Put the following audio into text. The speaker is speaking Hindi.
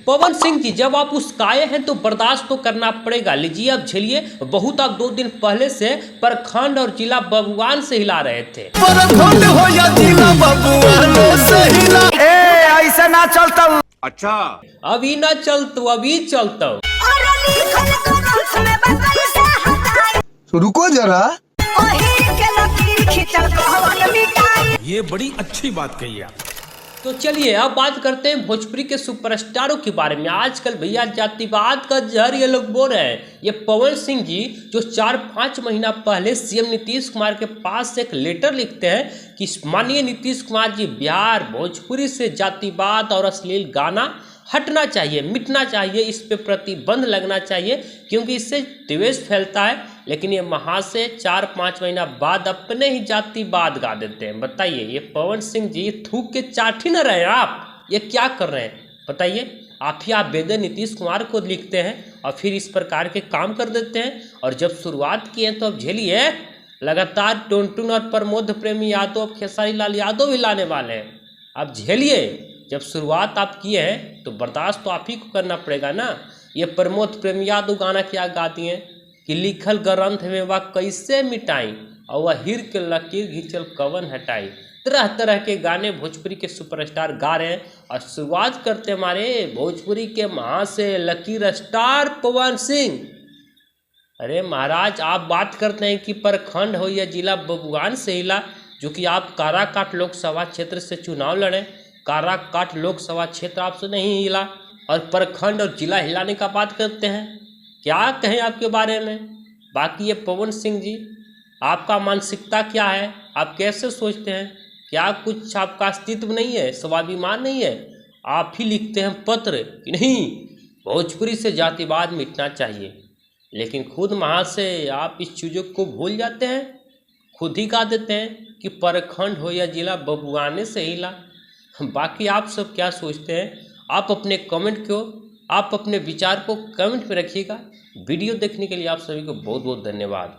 पवन सिंह जी, जब आप उस्काए हैं तो बर्दाश्त तो करना पड़ेगा। लीजिए अब झेलिए। बहुत आप 2 दिन पहले से प्रखंड और जिला बबुआन से हिला रहे थे। ऐसा ना चलता। अच्छा, अभी ना चलतो, अभी चलतो। रुको जरा, ये बड़ी अच्छी बात कही आप। तो चलिए अब बात करते हैं भोजपुरी के सुपरस्टारों के बारे में। आजकल भैया जातिवाद का जहर ये लोग बोल रहे हैं। ये पवन सिंह जी जो 4-5 महीना पहले सीएम नीतीश कुमार के पास एक लेटर लिखते हैं कि माननीय नीतीश कुमार जी, बिहार भोजपुरी से जातिवाद और अश्लील गाना हटना चाहिए, मिटना चाहिए, इस पे प्रतिबंध लगना चाहिए क्योंकि इससे द्वेष फैलता है। लेकिन ये महाशय 4-5 महीना बाद अपने ही जातिवाद गा देते हैं। बताइए, ये पवन सिंह जी थूक के चाट ही न रहे हैं आप, ये क्या कर रहे हैं बताइए। आप ही आवेदन नीतीश कुमार को लिखते हैं और फिर इस प्रकार के काम कर देते हैं। और जब शुरुआत की है तो अब झेलिए, लगातार टुनटुन और प्रमोद प्रेमी यादव, खेसारी लाल यादव भी लाने वाले हैं। अब झेलिए, जब शुरुआत आप किए हैं तो बर्दाश्त तो आप ही को करना पड़ेगा ना। ये प्रमोद प्रेमी यादव गाना क्या गाती हैं कि लिखल ग्रंथ में वह कैसे मिटाई और वह हीर के लकीर घिंचल कवन हटाई। तरह तरह के गाने भोजपुरी के सुपरस्टार गा रहे हैं। और शुरुआत करते हमारे भोजपुरी के महाशय लकीर स्टार पवन सिंह। अरे महाराज, आप बात करते हैं कि प्रखंड हो या जिला बबुआन से हिला, जो कि आप काराकाट लोकसभा क्षेत्र से चुनाव लड़े। काराकाट लोकसभा क्षेत्र आपसे नहीं हिला और प्रखंड और जिला हिलाने का बात करते हैं। क्या कहें आपके बारे में। बाकी ये पवन सिंह जी, आपका मानसिकता क्या है, आप कैसे सोचते हैं? क्या कुछ आपका अस्तित्व नहीं है, स्वाभिमान नहीं है? आप ही लिखते हैं पत्र कि नहीं भोजपुरी से जातिवाद मिटना चाहिए, लेकिन खुद महाशय आप इस चीज़ों को भूल जाते हैं। खुद ही गा देते हैं कि प्रखंड हो या जिला बबुआने से हिला। बाकी आप सब क्या सोचते हैं? आप अपने कमेंट को, आप अपने विचार को कमेंट में रखिएगा। वीडियो देखने के लिए आप सभी को बहुत बहुत धन्यवाद।